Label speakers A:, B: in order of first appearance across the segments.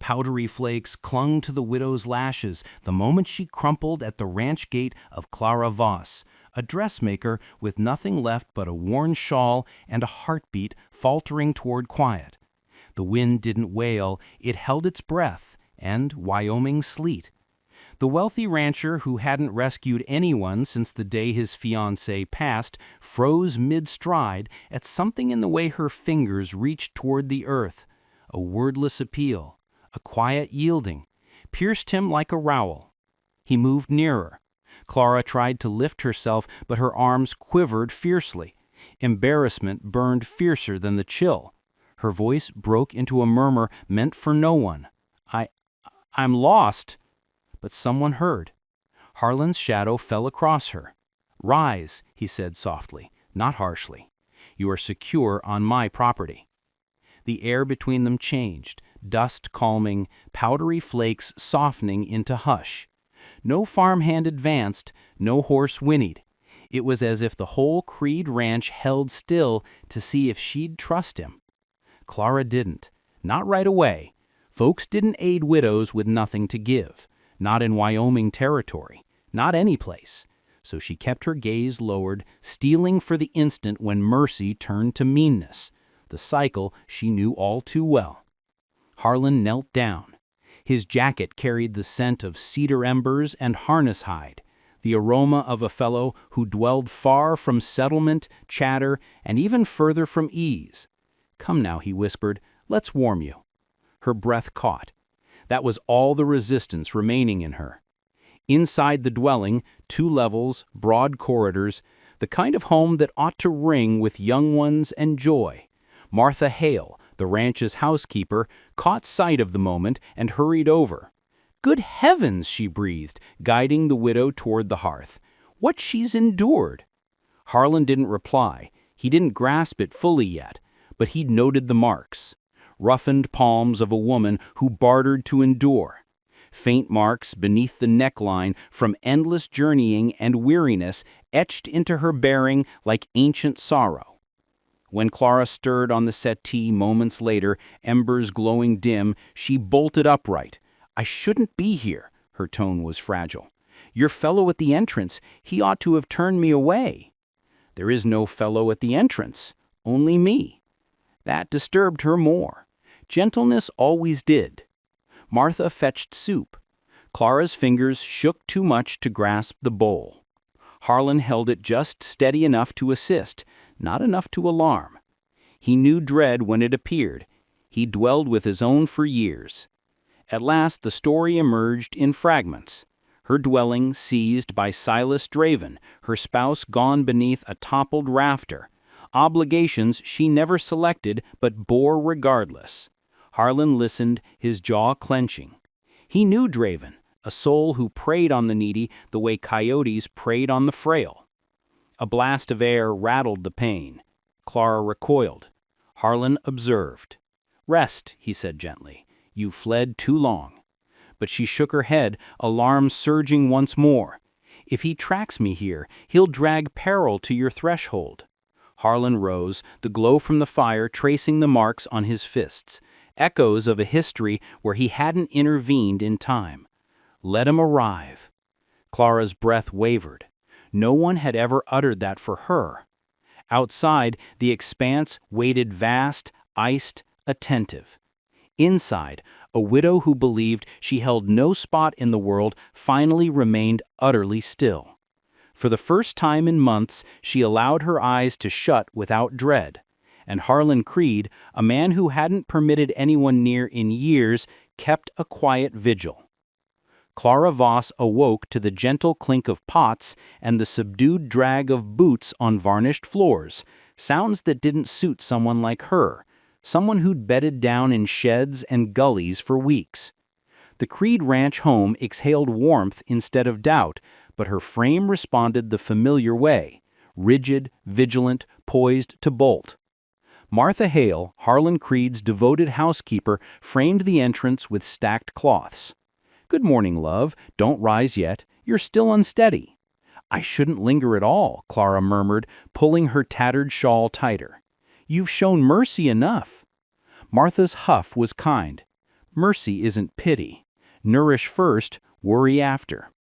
A: Powdery flakes clung to the widow's lashes the moment she crumpled at the ranch gate of Clara Voss, a dressmaker with nothing left but a worn shawl and a heartbeat faltering toward quiet. The wind didn't wail, it held its breath, and Wyoming sleet. The wealthy rancher who hadn't rescued anyone since the day his fiancée passed froze mid-stride at something in the way her fingers reached toward the earth. A wordless appeal, a quiet yielding, pierced him like a rowel. He moved nearer. Clara tried to lift herself, but her arms quivered fiercely. Embarrassment burned fiercer than the chill. Her voice broke into a murmur meant for no one. I'm lost." But someone heard. Harlan's shadow fell across her. "Rise," he said softly, not harshly. "You are secure on my property." The air between them changed, dust calming, powdery flakes softening into hush. No farmhand advanced, no horse whinnied. It was as if the whole Creed Ranch held still to see if she'd trust him. Clara didn't. Not right away. Folks didn't aid widows with nothing to give. Not in Wyoming territory. Not any place. So she kept her gaze lowered, steeling for the instant when mercy turned to meanness. The cycle she knew all too well. Harlan knelt down. His jacket carried the scent of cedar embers and harness hide, the aroma of a fellow who dwelled far from settlement, chatter, and even further from ease. "Come now," he whispered, "let's warm you." Her breath caught. That was all the resistance remaining in her. Inside the dwelling, 2 levels, broad corridors, the kind of home that ought to ring with young ones and joy. Martha Hale, the ranch's housekeeper, caught sight of the moment and hurried over. "Good heavens," she breathed, guiding the widow toward the hearth. "What she's endured!" Harlan didn't reply. He didn't grasp it fully yet, but he'd noted the marks. Roughened palms of a woman who bartered to endure. Faint marks beneath the neckline from endless journeying and weariness etched into her bearing like ancient sorrow. When Clara stirred on the settee moments later, embers glowing dim, she bolted upright. "I shouldn't be here," her tone was fragile. "Your fellow at the entrance, he ought to have turned me away." "There is no fellow at the entrance, only me." That disturbed her more. Gentleness always did. Martha fetched soup. Clara's fingers shook too much to grasp the bowl. Harlan held it just steady enough to assist, not enough to alarm. He knew dread when it appeared. He dwelled with his own for years. At last the story emerged in fragments. Her dwelling seized by Silas Draven, her spouse gone beneath a toppled rafter. Obligations she never selected but bore regardless. Harlan listened, his jaw clenching. He knew Draven, a soul who preyed on the needy the way coyotes preyed on the frail. A blast of air rattled the pane. Clara recoiled. Harlan observed. "Rest," he said gently. "You fled too long." But she shook her head, alarm surging once more. "If he tracks me here, he'll drag peril to your threshold." Harlan rose, the glow from the fire tracing the marks on his fists, echoes of a history where he hadn't intervened in time. Let him arrive. Clara's breath wavered. No one had ever uttered that for her. Outside, the expanse waited vast, iced, attentive. Inside, a widow who believed she held no spot in the world finally remained utterly still. For the first time in months, she allowed her eyes to shut without dread. And Harlan Creed, a man who hadn't permitted anyone near in years, kept a quiet vigil. Clara Voss awoke to the gentle clink of pots and the subdued drag of boots on varnished floors, sounds that didn't suit someone like her, someone who'd bedded down in sheds and gullies for weeks. The Creed Ranch home exhaled warmth instead of doubt, but her frame responded the familiar way, rigid, vigilant, poised to bolt. Martha Hale, Harlan Creed's devoted housekeeper, framed the entrance with stacked cloths. "Good morning, love. Don't rise yet. You're still unsteady." "I shouldn't linger at all," Clara murmured, pulling her tattered shawl tighter. "You've shown mercy enough." Martha's huff was kind. Mercy isn't pity. Nourish first, worry after.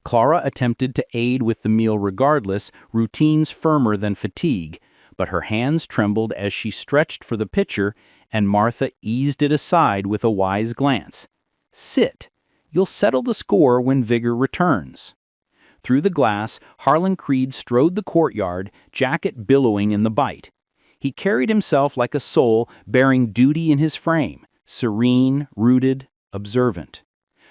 A: Clara attempted to aid with the meal regardless, routines firmer than fatigue, but her hands trembled as she stretched for the pitcher, and Martha eased it aside with a wise glance. Sit. You'll settle the score when vigor returns. Through the glass, Harlan Creed strode the courtyard, jacket billowing in the bite. He carried himself like a soul bearing duty in his frame, serene, rooted, observant.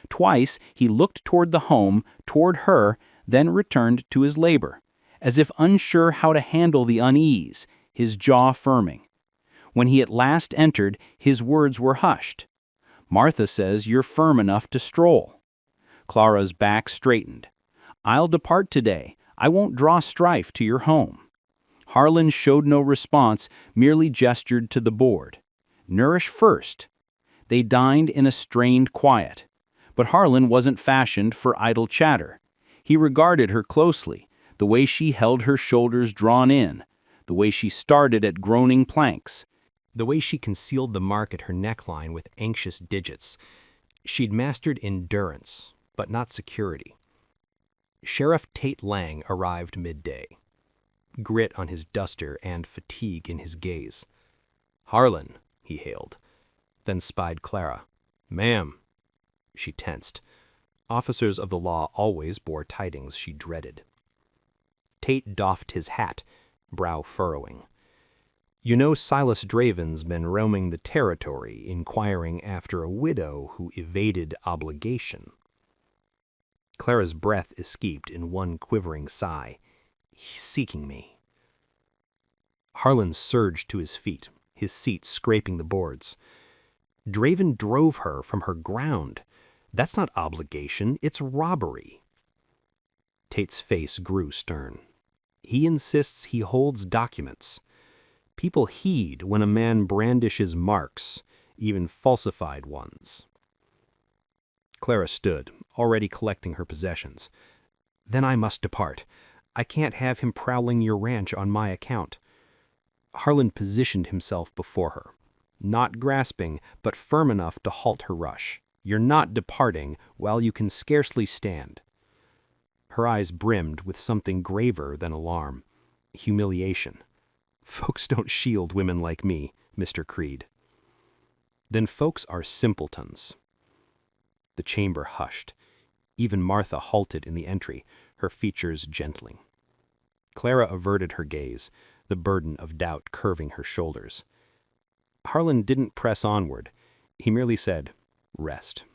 A: Twice he looked toward the home, toward her, then returned to his labor, as if unsure how to handle the unease, his jaw firming. When he at last entered, his words were hushed. Martha says you're firm enough to stroll. Clara's back straightened. I'll depart today. I won't draw strife to your home. Harlan showed no response, merely gestured to the board. Nourish first. They dined in a strained quiet. But Harlan wasn't fashioned for idle chatter. He regarded her closely, the way she held her shoulders drawn in, the way she started at groaning planks, the way she concealed the mark at her neckline with anxious digits. She'd mastered endurance, but not security. Sheriff Tate Lang arrived midday, grit on his duster and fatigue in his gaze. "Harlan," he hailed, then spied Clara. "Ma'am." She tensed. Officers of the law always bore tidings she dreaded. Tate doffed his hat, brow furrowing. "You know Silas Draven's been roaming the territory, inquiring after a widow who evaded obligation." Clara's breath escaped in one quivering sigh. "He's seeking me." Harlan surged to his feet, his seat scraping the boards. "Draven drove her from her ground. That's not obligation, it's robbery." Tate's face grew stern. "He insists he holds documents. People heed when a man brandishes marks, even falsified ones." Clara stood, already collecting her possessions. "Then I must depart. I can't have him prowling your ranch on my account." Harlan positioned himself before her, not grasping, but firm enough to halt her rush. "You're not departing while you can scarcely stand." Her eyes brimmed with something graver than alarm. Humiliation. "Folks don't shield women like me, Mr. Creed." "Then folks are simpletons." The chamber hushed. Even Martha halted in the entry, her features gentling. Clara averted her gaze, the burden of doubt curving her shoulders. Harlan didn't press onward. He merely said, "Rest.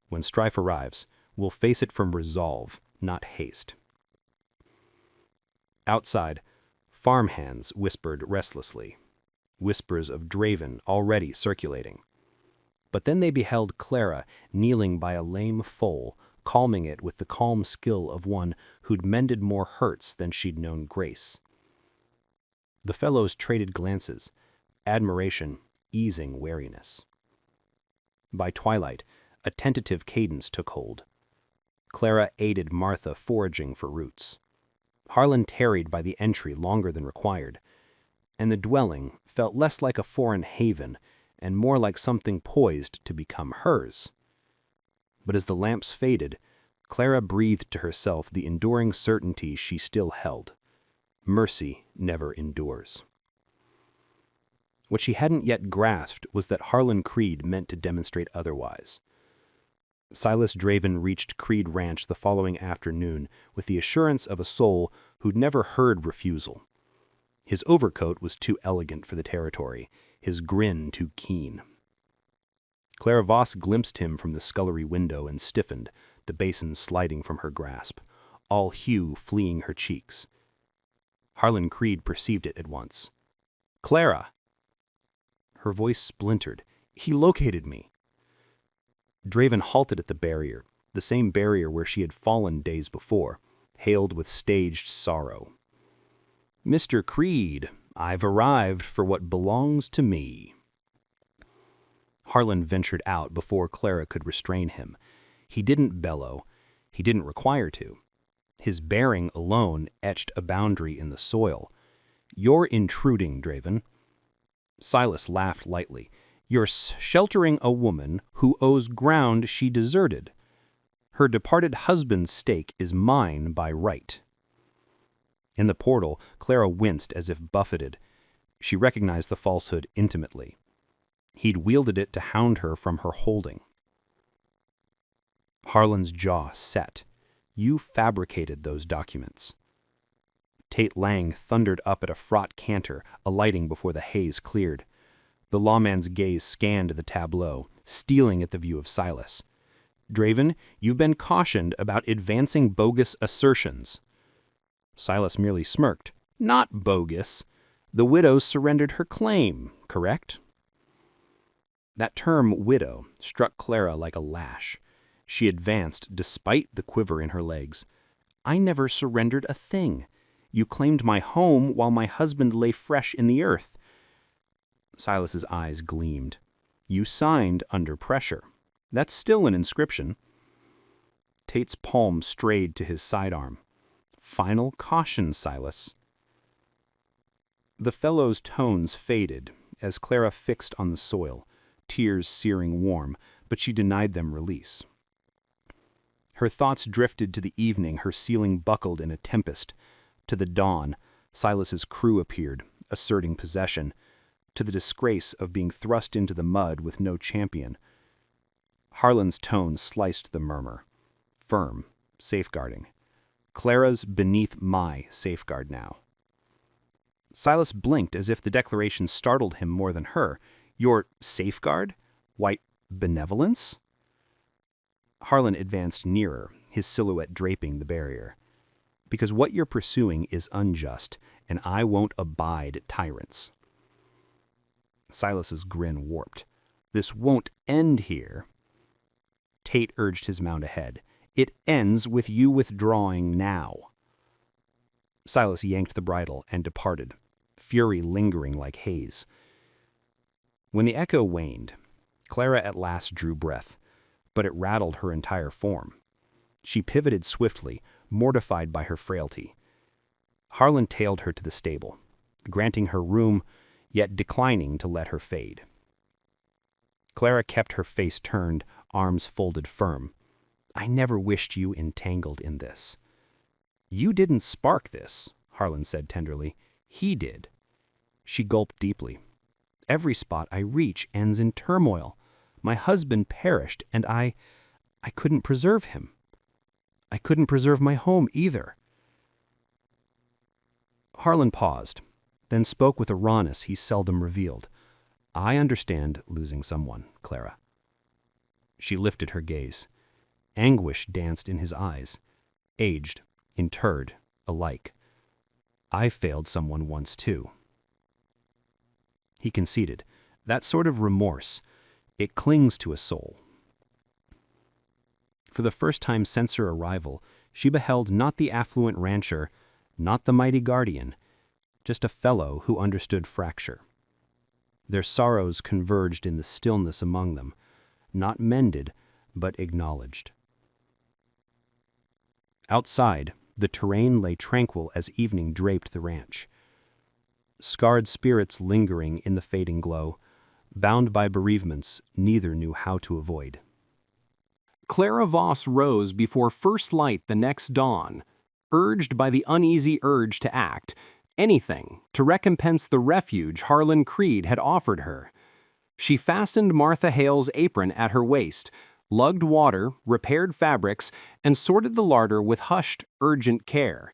A: When strife arrives, we'll face it from resolve, not haste." Outside, farmhands whispered restlessly, whispers of Draven already circulating. But then they beheld Clara kneeling by a lame foal, calming it with the calm skill of one who'd mended more hurts than she'd known grace. The fellows traded glances, admiration easing wariness. By twilight, a tentative cadence took hold. Clara aided Martha foraging for roots. Harlan tarried by the entry longer than required, and the dwelling felt less like a foreign haven and more like something poised to become hers. But as the lamps faded, Clara breathed to herself the enduring certainty she still held. Mercy never endures. What she hadn't yet grasped was that Harlan Creed meant to demonstrate otherwise. Silas Draven reached Creed Ranch the following afternoon with the assurance of a soul who'd never heard refusal. His overcoat was too elegant for the territory, his grin too keen. Clara Voss glimpsed him from the scullery window and stiffened, the basin sliding from her grasp, all hue fleeing her cheeks. Harlan Creed perceived it at once. "Clara!" Her voice splintered. "He located me." Draven halted at the barrier, the same barrier where she had fallen days before, hailed with staged sorrow. "Mr. Creed, I've arrived for what belongs to me." Harlan ventured out before Clara could restrain him. He didn't bellow. He didn't require to. His bearing alone etched a boundary in the soil. "You're intruding, Draven." Silas laughed lightly. You're sheltering a woman who owes ground she deserted. Her departed husband's stake is mine by right." In the portal, Clara winced as if buffeted. She recognized the falsehood intimately. He'd wielded it to hound her from her holding. Harlan's jaw set. "You fabricated those documents." Tate Lang thundered up at a fraught canter, alighting before the haze cleared. The lawman's gaze scanned the tableau, stealing at the view of Silas. "Draven, you've been cautioned about advancing bogus assertions." Silas merely smirked. "Not bogus. The widow surrendered her claim, correct?" That term, widow, struck Clara like a lash. She advanced, despite the quiver in her legs. "I never surrendered a thing. You claimed my home while my husband lay fresh in the earth." Silas's eyes gleamed. "You signed under pressure. That's still an inscription." Tate's palm strayed to his sidearm. "Final caution, Silas." The fellow's tones faded as Clara fixed on the soil, tears searing warm, but she denied them release. Her thoughts drifted to the evening her ceiling buckled in a tempest. To the dawn, Silas's crew appeared, asserting possession. To the disgrace of being thrust into the mud with no champion. Harlan's tone sliced the murmur. Firm, safeguarding. Clara's beneath my safeguard now. Silas blinked as if the declaration startled him more than her. "Your safeguard? White benevolence?" Harlan advanced nearer, his silhouette draping the barrier. "Because what you're pursuing is unjust, and I won't abide tyrants." Silas's grin warped. "This won't end here." Tate urged his mount ahead. "It ends with you withdrawing now." Silas yanked the bridle and departed, fury lingering like haze. When the echo waned, Clara at last drew breath, but it rattled her entire form. She pivoted swiftly, mortified by her frailty. Harlan tailed her to the stable, granting her room, yet declining to let her fade. Clara kept her face turned, arms folded firm. "I never wished you entangled in this." "You didn't spark this," Harlan said tenderly. "He did." She gulped deeply. "Every spot I reach ends in turmoil. My husband perished, and I couldn't preserve him. I couldn't preserve my home either." Harlan paused, then spoke with a rawness he seldom revealed. "I understand losing someone, Clara." She lifted her gaze. Anguish danced in his eyes, aged, interred, alike. "I failed someone once too." He conceded. "That sort of remorse, it clings to a soul." For the first time since her arrival, she beheld not the affluent rancher, not the mighty guardian, just a fellow who understood fracture. Their sorrows converged in the stillness among them, not mended, but acknowledged. Outside, the terrain lay tranquil as evening draped the ranch. Scarred spirits lingering in the fading glow, bound by bereavements neither knew how to avoid. Clara Voss rose before first light the next dawn, urged by the uneasy urge to act, anything to recompense the refuge Harlan Creed had offered her. She fastened Martha Hale's apron at her waist, lugged water, repaired fabrics, and sorted the larder with hushed, urgent care.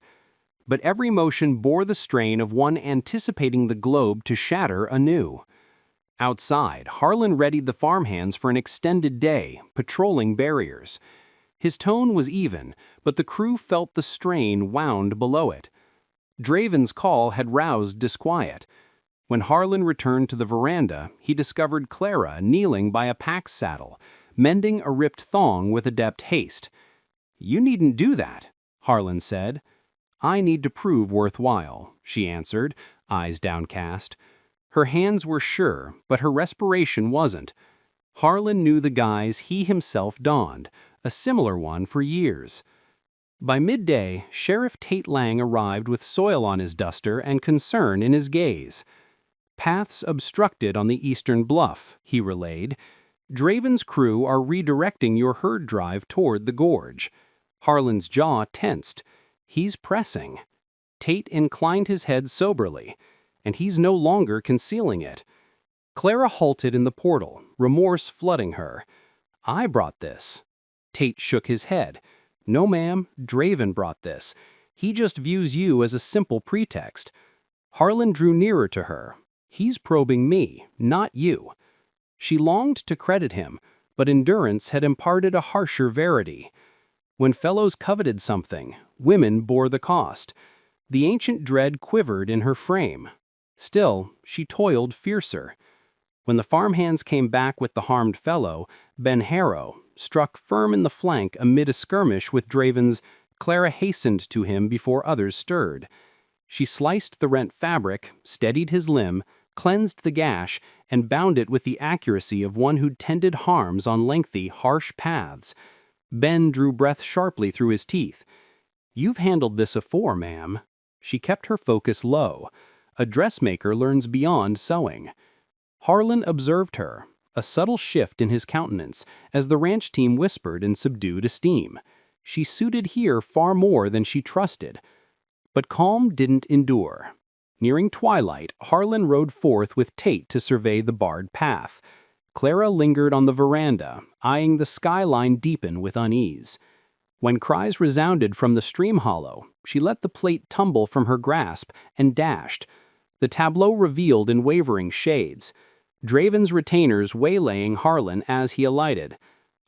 A: But every motion bore the strain of one anticipating the globe to shatter anew. Outside, Harlan readied the farmhands for an extended day, patrolling barriers. His tone was even, but the crew felt the strain wound below it. Draven's call had roused disquiet. When Harlan returned to the veranda, he discovered Clara kneeling by a pack saddle, mending a ripped thong with adept haste. "You needn't do that," Harlan said. "I need to prove worthwhile," she answered, eyes downcast. Her hands were sure, but her respiration wasn't. Harlan knew the guise he himself donned, a similar one for years. By midday, Sheriff Tate Lang arrived with soil on his duster and concern in his gaze.
B: "Paths obstructed on the eastern bluff," he relayed. "Draven's crew are redirecting your herd drive toward the gorge." Harlan's jaw tensed. He's pressing. Tate inclined his head soberly, and he's no longer concealing it. Clara halted in the portal, remorse flooding her. "I brought this." Tate shook his head. "No, ma'am, Draven brought this. He just views you as a simple pretext." Harlan drew nearer to her. "He's probing me, not you." She longed to credit him, but endurance had imparted a harsher verity. When fellows coveted something, women bore the cost. The ancient dread quivered in her frame. Still, she toiled fiercer. When the farmhands came back with the harmed fellow, Ben Harrow, struck firm in the flank amid a skirmish with Draven's, Clara hastened to him before others stirred. She sliced the rent fabric, steadied his limb, cleansed the gash, and bound it with the accuracy of one who'd tended harms on lengthy, harsh paths. Ben drew breath sharply through his teeth. "You've handled this afore, ma'am." She kept her focus low. A dressmaker learns beyond sewing. Harlan observed her, a subtle shift in his countenance as the ranch team whispered in subdued esteem. She suited here far more than she trusted. But calm didn't endure. Nearing twilight, Harlan rode forth with Tate to survey the barred path. Clara lingered on the veranda, eyeing the skyline deepen with unease. When cries resounded from the stream hollow, she let the plate tumble from her grasp and dashed. The tableau revealed in wavering shades. Draven's retainers waylaying Harlan as he alighted.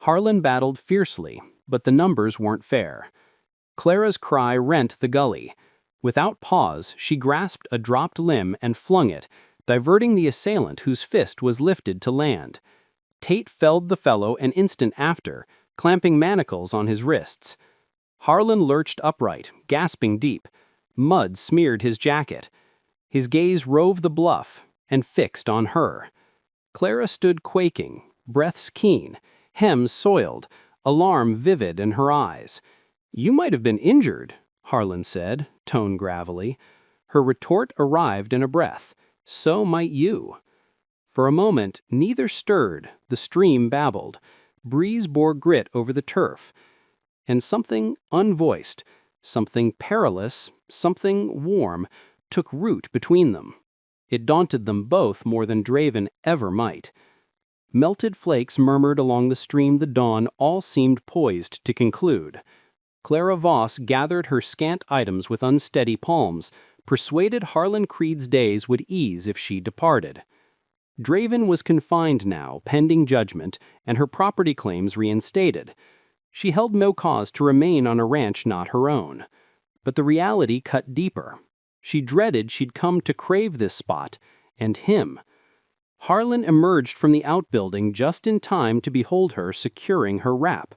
B: Harlan battled fiercely, but the numbers weren't fair. Clara's cry rent the gully. Without pause, she grasped a dropped limb and flung it, diverting the assailant whose fist was lifted to land. Tate felled the fellow an instant after, clamping manacles on his wrists. Harlan lurched upright, gasping deep. Mud smeared his jacket. His gaze roved the bluff and fixed on her. Clara stood quaking, breaths keen, hems soiled, alarm vivid in her eyes. "You might have been injured," Harlan said, tone gravelly. Her retort arrived in a breath. "So might you." For a moment, neither stirred. The stream babbled. Breeze bore grit over the turf. And something unvoiced, something perilous, something warm, took root between them. It daunted them both more than Draven ever might. Melted flakes murmured along the stream the dawn all seemed poised to conclude. Clara Voss gathered her scant items with unsteady palms, persuaded Harlan Creed's days would ease if she departed. Draven was confined now, pending judgment, and her property claims reinstated. She held no cause to remain on a ranch not her own. But the reality cut deeper. She dreaded she'd come to crave this spot, and him. Harlan emerged from the outbuilding just in time to behold her securing her wrap.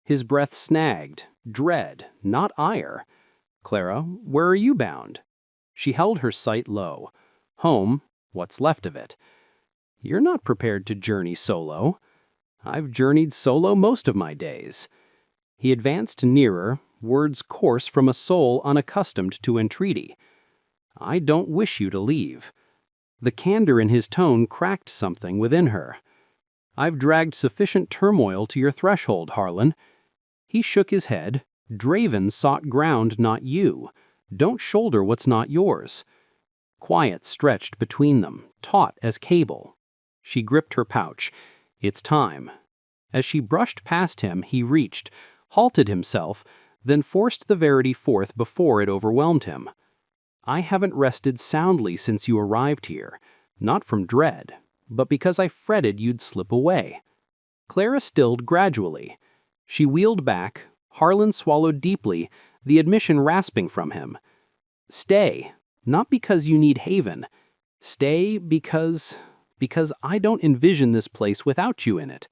B: His breath snagged, dread, not ire. "Clara, where are you bound?" She held her sight low. "Home, what's left of it." "You're not prepared to journey solo." "I've journeyed solo most of my days." He advanced nearer, words coarse from a soul unaccustomed to entreaty. "I don't wish you to leave." The candor in his tone cracked something within her. "I've dragged sufficient turmoil to your threshold, Harlan." He shook his head. "Draven sought ground, not you. Don't shoulder what's not yours." Quiet stretched between them, taut as cable. She gripped her pouch. "It's time." As she brushed past him, he reached, halted himself, then forced the verity forth before it overwhelmed him. "I haven't rested soundly since you arrived here, not from dread, but because I fretted you'd slip away." Clara stilled gradually. She wheeled back. Harlan swallowed deeply, the admission rasping from him. "Stay, not because you need haven. Stay because I don't envision this place without you in it."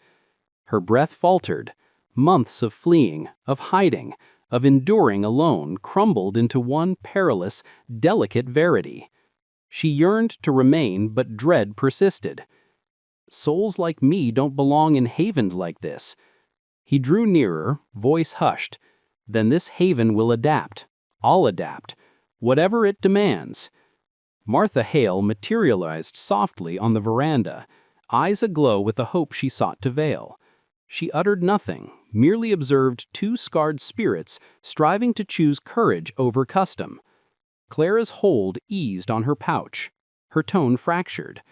B: Her breath faltered. Months of fleeing, of hiding, of enduring alone crumbled into one perilous, delicate verity. She yearned to remain, but dread persisted. "Souls like me don't belong in havens like this." He drew nearer, voice hushed. "Then this haven will adapt. I'll adapt. Whatever it demands." Martha Hale materialized softly on the veranda, eyes aglow with the hope she sought to veil. She uttered nothing, merely observed two scarred spirits striving to choose courage over custom. Clara's hold eased on her pouch. Her tone fractured.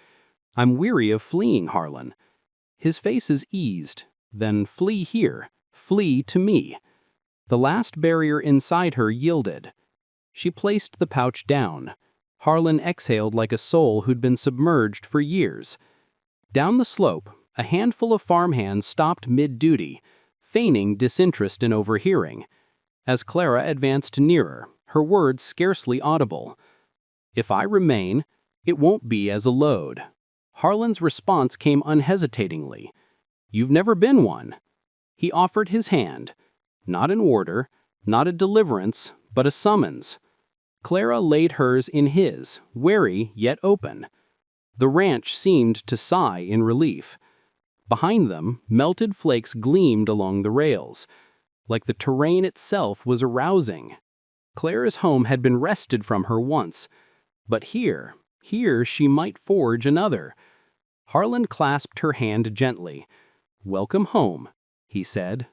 B: "I'm weary of fleeing, Harlan." His face is eased. "Then flee here. Flee to me." The last barrier inside her yielded. She placed the pouch down. Harlan exhaled like a soul who'd been submerged for years. Down the slope, a handful of farmhands stopped mid-duty, feigning disinterest in overhearing. As Clara advanced nearer, her words scarcely audible. "If I remain, it won't be as a load." Harlan's response came unhesitatingly. "You've never been one." He offered his hand. Not an order, not a deliverance, but a summons. Clara laid hers in his, wary yet open. The ranch seemed to sigh in relief. Behind them, melted flakes gleamed along the rails. Like the terrain itself was arousing. Clara's home had been wrested from her once. But here she might forge another. Harlan clasped her hand gently. "Welcome home," he said.